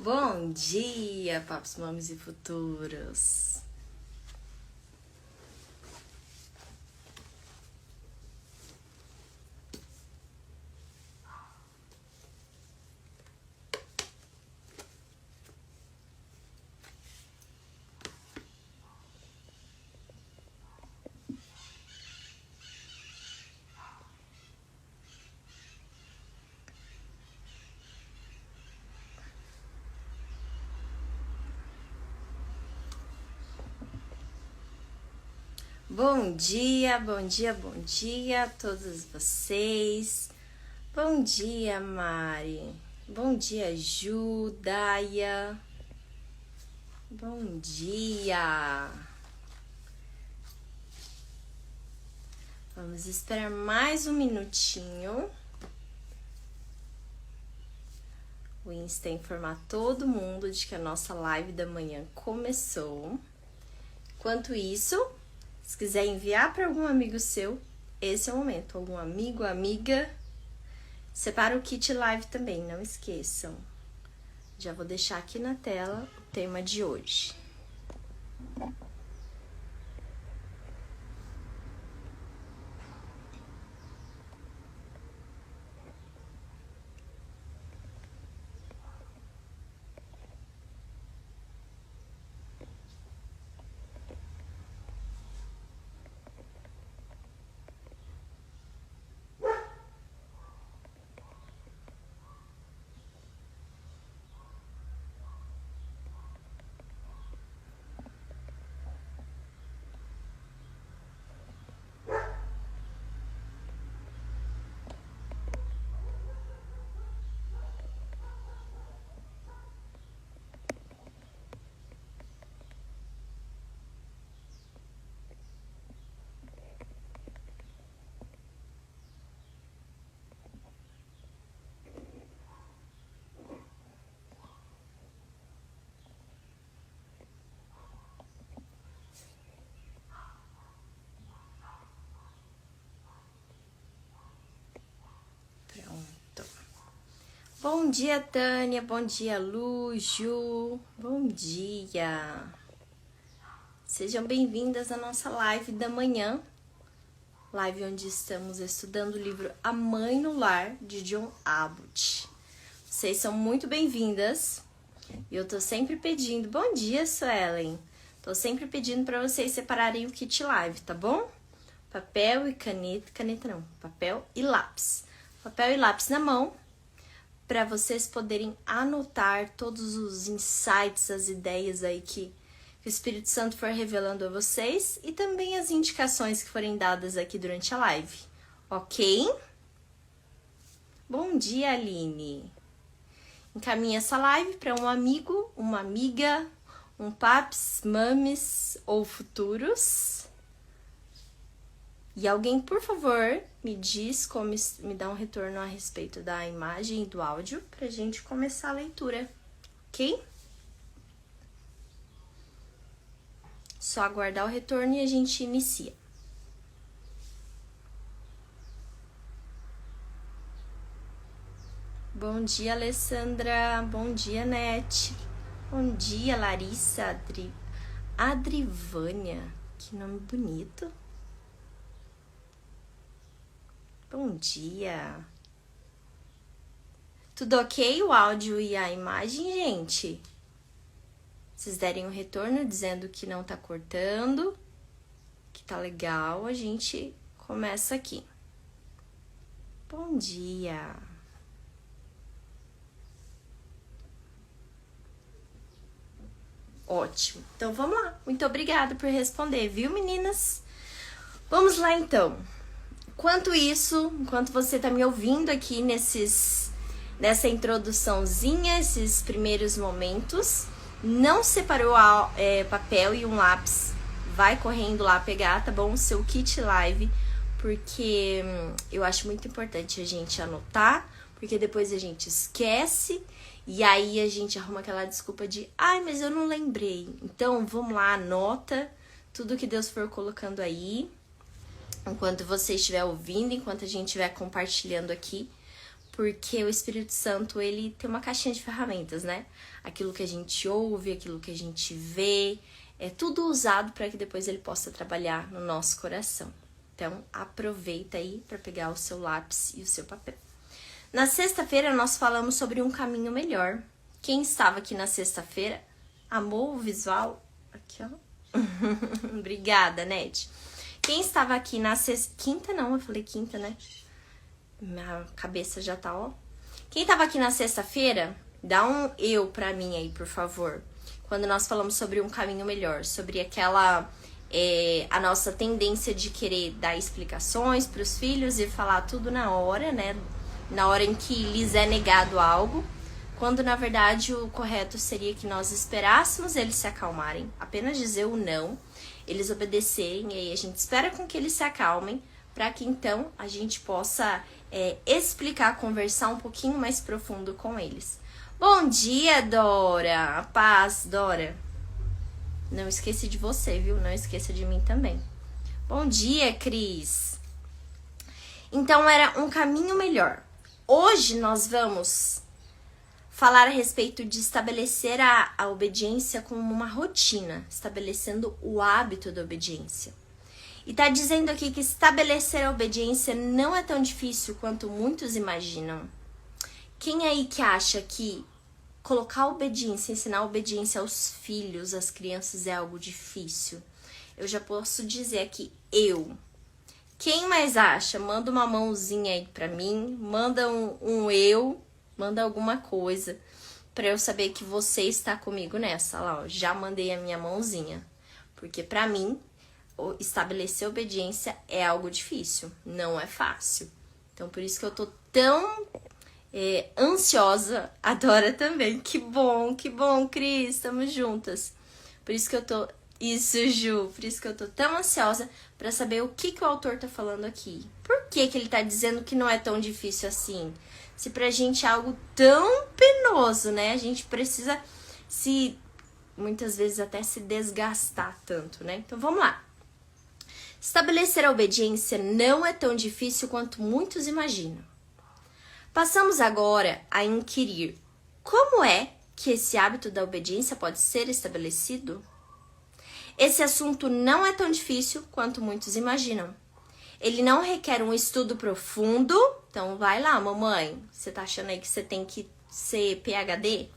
Bom dia, papos, mames e futuros. Bom dia, bom dia, bom dia a todos vocês. Bom dia, Mari. Bom dia, Ju, Daia. Bom dia. Vamos esperar mais um minutinho. O Insta informar todo mundo de que a nossa live da manhã começou. Enquanto isso, se quiser enviar para algum amigo seu, esse é o momento. Algum amigo, amiga, separa o kit live também, não esqueçam. Já vou deixar aqui na tela o tema de hoje. Bom dia, Tânia. Bom dia, Lu, Ju. Bom dia. Sejam bem-vindas à nossa live da manhã. Live onde estamos estudando o livro A Mãe no Lar, de John Abbott. Vocês são muito bem-vindas. E eu tô sempre pedindo... Bom dia, Suelen. Tô sempre pedindo para vocês separarem o kit live, tá bom? Papel e caneta... Caneta não. Papel e lápis. Papel e lápis na mão, para vocês poderem anotar todos os insights, as ideias aí que o Espírito Santo for revelando a vocês e também as indicações que forem dadas aqui durante a live, ok? Bom dia, Aline. Encaminhe essa live para um amigo, uma amiga, um paps, mames ou futuros. E alguém, por favor, me diz como me dá um retorno a respeito da imagem e do áudio pra gente começar a leitura, ok? Só aguardar o retorno e a gente inicia. Bom dia, Alessandra. Bom dia, Nete. Bom dia, Larissa. Adrivânia. Que nome bonito. Bom dia. Tudo ok o áudio e a imagem, gente? Vocês derem um retorno dizendo que não tá cortando, que tá legal, a gente começa aqui. Bom dia. Ótimo. Então vamos lá. Muito obrigada por responder, viu, meninas? Vamos lá então. Enquanto você tá me ouvindo aqui nessa introduçãozinha, esses primeiros momentos, não separou papel e um lápis, vai correndo lá pegar, tá bom? O seu kit live, porque eu acho muito importante a gente anotar, porque depois a gente esquece e aí a gente arruma aquela desculpa de mas eu não lembrei. Então vamos lá, anota tudo que Deus for colocando aí. Enquanto você estiver ouvindo, enquanto a gente estiver compartilhando aqui, porque o Espírito Santo, ele tem uma caixinha de ferramentas, né? Aquilo que a gente ouve, aquilo que a gente vê, é tudo usado para que depois ele possa trabalhar no nosso coração. Então, aproveita aí para pegar o seu lápis e o seu papel. Na sexta-feira, nós falamos sobre um caminho melhor. Quem estava aqui na sexta-feira, amou o visual? Aqui, ó. Obrigada, Ned. Quem estava aqui na sexta... Quinta não, eu falei quinta, né? Minha cabeça já tá, ó. Quem estava aqui na sexta-feira, dá um eu pra mim aí, por favor. Quando nós falamos sobre um caminho melhor, sobre aquela... a nossa tendência de querer dar explicações pros filhos e falar tudo na hora, né? Na hora em que lhes é negado algo. Quando, na verdade, o correto seria que nós esperássemos eles se acalmarem, apenas dizer o não, eles obedecerem, e aí a gente espera com que eles se acalmem, para que então a gente possa explicar, conversar um pouquinho mais profundo com eles. Bom dia, Dora! A paz, Dora! Não esqueça de você, viu? Não esqueça de mim também. Bom dia, Cris! Então, era um caminho melhor. Hoje nós vamos falar a respeito de estabelecer a obediência como uma rotina, estabelecendo o hábito da obediência. E tá dizendo aqui que estabelecer a obediência não é tão difícil quanto muitos imaginam. Quem aí que acha que colocar a obediência, ensinar a obediência aos filhos, às crianças é algo difícil? Eu já posso dizer aqui, eu. Quem mais acha? Manda uma mãozinha aí pra mim, manda um eu, manda alguma coisa pra eu saber que você está comigo nessa. Lá, ó, já mandei a minha mãozinha. Porque pra mim, estabelecer obediência é algo difícil, não é fácil. Então, por isso que eu tô tão ansiosa. A Dora também. Que bom, Cris, estamos juntas. Por isso que eu tô... Isso, Ju. Por isso que eu tô tão ansiosa pra saber o que o autor tá falando aqui. Por que ele tá dizendo que não é tão difícil assim? Se pra gente é algo tão penoso, né? A gente precisa muitas vezes até se desgastar tanto, né? Então, vamos lá. Estabelecer a obediência não é tão difícil quanto muitos imaginam. Passamos agora a inquirir como é que esse hábito da obediência pode ser estabelecido? Esse assunto não é tão difícil quanto muitos imaginam. Ele não requer um estudo profundo. Então, vai lá, mamãe. Você tá achando aí que você tem que ser PhD?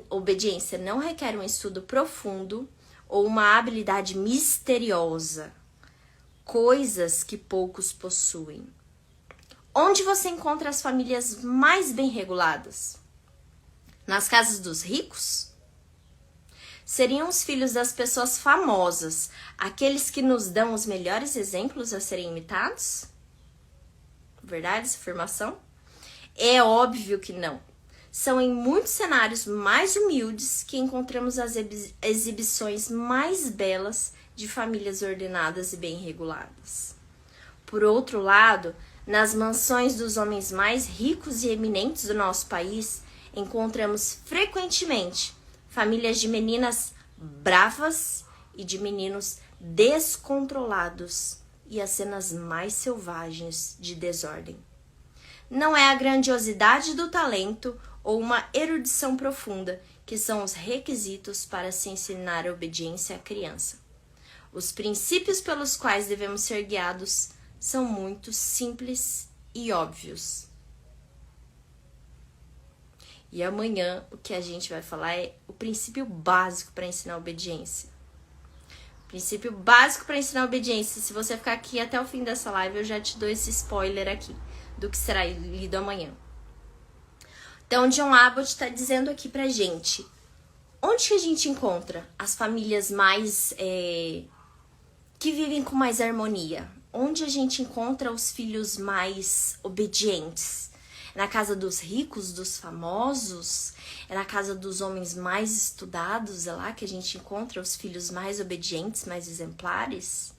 Obediência não requer um estudo profundo ou uma habilidade misteriosa. Coisas que poucos possuem. Onde você encontra as famílias mais bem reguladas? Nas casas dos ricos? Seriam os filhos das pessoas famosas, aqueles que nos dão os melhores exemplos a serem imitados? Verdade essa afirmação? É óbvio que não. São em muitos cenários mais humildes que encontramos as exibições mais belas de famílias ordenadas e bem reguladas. Por outro lado, nas mansões dos homens mais ricos e eminentes do nosso país, encontramos frequentemente famílias de meninas bravas e de meninos descontrolados e as cenas mais selvagens de desordem. Não é a grandiosidade do talento ou uma erudição profunda que são os requisitos para se ensinar a obediência à criança. Os princípios pelos quais devemos ser guiados são muito simples e óbvios. E amanhã o que a gente vai falar é o princípio básico para ensinar a obediência. Princípio básico para ensinar a obediência. Se você ficar aqui até o fim dessa live, eu já te dou esse spoiler aqui do que será lido amanhã. Então, John Abbott está dizendo aqui pra gente, onde que a gente encontra as famílias mais que vivem com mais harmonia? Onde a gente encontra os filhos mais obedientes? É na casa dos ricos, dos famosos? É na casa dos homens mais estudados? É lá que a gente encontra os filhos mais obedientes, mais exemplares?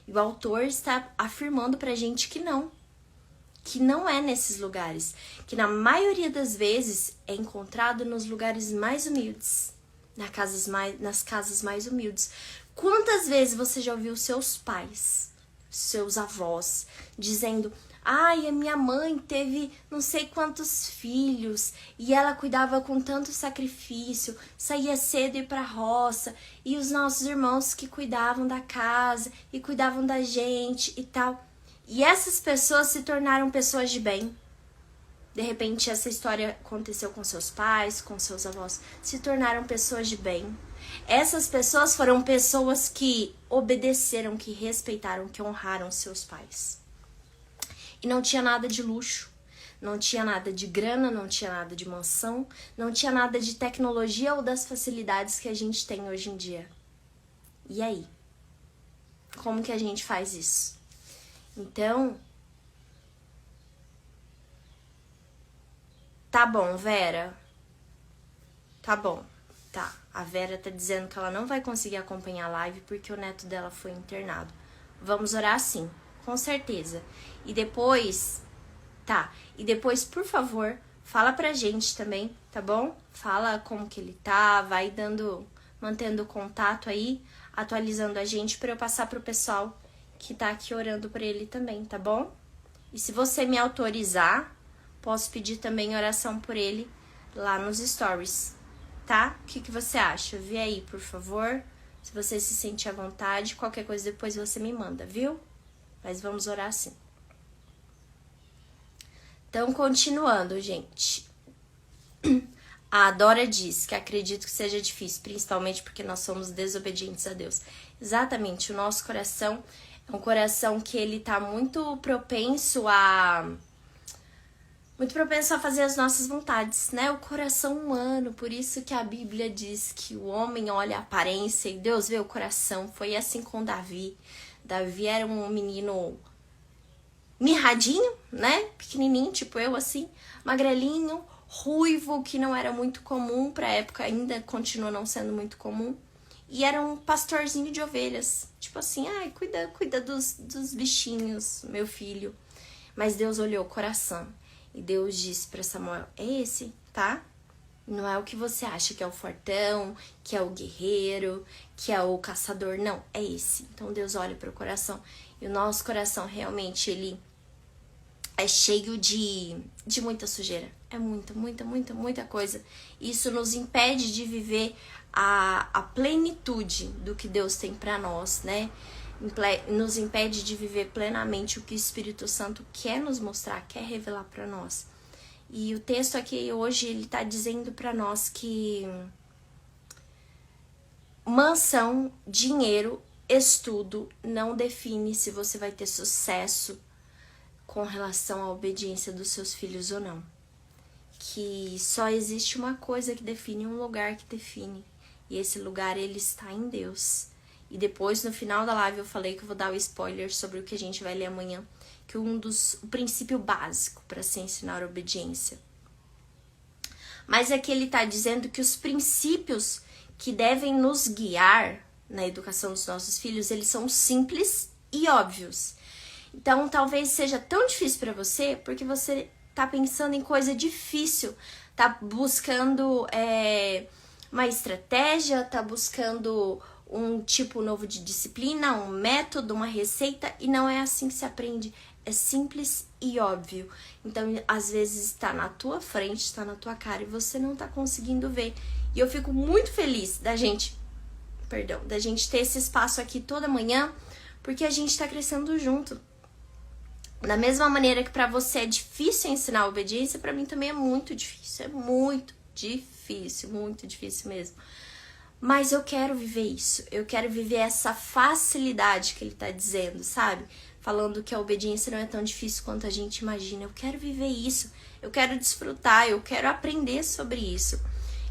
E o autor está afirmando pra gente que não é nesses lugares, que na maioria das vezes é encontrado nos lugares mais humildes, nas casas mais humildes. Quantas vezes você já ouviu seus pais, seus avós, dizendo: Ai, a minha mãe teve não sei quantos filhos e ela cuidava com tanto sacrifício, saía cedo e ia pra roça, e os nossos irmãos que cuidavam da casa e cuidavam da gente e tal. E essas pessoas se tornaram pessoas de bem. De repente, essa história aconteceu com seus pais, com seus avós, se tornaram pessoas de bem. Essas pessoas foram pessoas que obedeceram, que respeitaram, que honraram seus pais. E não tinha nada de luxo, não tinha nada de grana, não tinha nada de mansão, não tinha nada de tecnologia ou das facilidades que a gente tem hoje em dia. E aí? Como que a gente faz isso? Então, tá bom, Vera. Tá bom. Tá. A Vera tá dizendo que ela não vai conseguir acompanhar a live porque o neto dela foi internado. Vamos orar sim, com certeza. E depois, tá. E depois, por favor, fala pra gente também, tá bom? Fala como que ele tá, vai mantendo contato aí, atualizando a gente pra eu passar pro pessoal que tá aqui orando por ele também, tá bom? E se você me autorizar, posso pedir também oração por ele lá nos stories, tá? O que você acha? Vê aí, por favor. Se você se sentir à vontade, qualquer coisa depois você me manda, viu? Mas vamos orar assim. Então, continuando, gente. A Dora diz que acredito que seja difícil, principalmente porque nós somos desobedientes a Deus. Exatamente, o nosso coração é um coração que ele tá muito propenso a fazer as nossas vontades, né? O coração humano, por isso que a Bíblia diz que o homem olha a aparência e Deus vê o coração. Foi assim com Davi. Davi era um menino mirradinho, né? Pequenininho, tipo eu assim, magrelinho, ruivo, que não era muito comum pra época, ainda continua não sendo muito comum. E era um pastorzinho de ovelhas, tipo assim, ai, cuida dos bichinhos, meu filho. Mas Deus olhou o coração. E Deus disse para Samuel, é esse, tá? Não é o que você acha que é o fortão, que é o guerreiro, que é o caçador. Não, é esse. Então Deus olha para o coração. E o nosso coração realmente, ele é cheio de muita sujeira. É muita coisa. Isso nos impede de viver a plenitude do que Deus tem para nós, né? Nos impede de viver plenamente o que o Espírito Santo quer nos mostrar, quer revelar para nós. E o texto aqui hoje, ele tá dizendo para nós que mansão, dinheiro, estudo não define se você vai ter sucesso com relação à obediência dos seus filhos ou não. Que só existe uma coisa que define, um lugar que define. E esse lugar, ele está em Deus. E depois, no final da live, eu falei que eu vou dar o spoiler sobre o que a gente vai ler amanhã. Que o princípio básico para se ensinar a obediência. Mas aqui ele está dizendo que os princípios que devem nos guiar na educação dos nossos filhos, eles são simples e óbvios. Então, talvez seja tão difícil para você, porque você tá pensando em coisa difícil, tá buscando uma estratégia, tá buscando um tipo novo de disciplina, um método, uma receita, e não é assim que se aprende. É simples e óbvio. Então, às vezes, está na tua frente, está na tua cara, e você não tá conseguindo ver. E eu fico muito feliz da gente ter esse espaço aqui toda manhã, porque a gente tá crescendo junto. Da mesma maneira que para você é difícil ensinar a obediência, para mim também é muito difícil. É muito difícil mesmo. Mas eu quero viver isso. Eu quero viver essa facilidade que ele tá dizendo, sabe? Falando que a obediência não é tão difícil quanto a gente imagina. Eu quero viver isso. Eu quero desfrutar. Eu quero aprender sobre isso.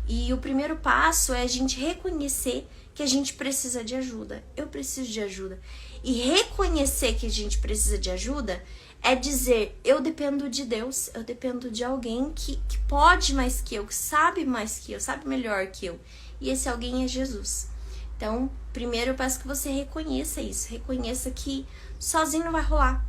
E o primeiro passo é a gente reconhecer que a gente precisa de ajuda. Eu preciso de ajuda. E reconhecer que a gente precisa de ajuda é dizer, eu dependo de Deus, eu dependo de alguém que pode mais que eu, que sabe mais que eu, sabe melhor que eu. E esse alguém é Jesus. Então, primeiro eu peço que você reconheça isso, reconheça que sozinho não vai rolar,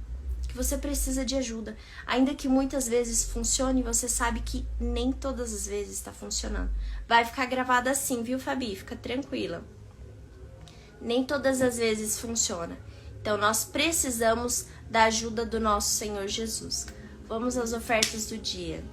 que você precisa de ajuda. Ainda que muitas vezes funcione, você sabe que nem todas as vezes está funcionando. Vai ficar gravado assim, viu, Fabi? Fica tranquila. Nem todas as vezes funciona. Então nós precisamos da ajuda do nosso Senhor Jesus. Vamos às ofertas do dia.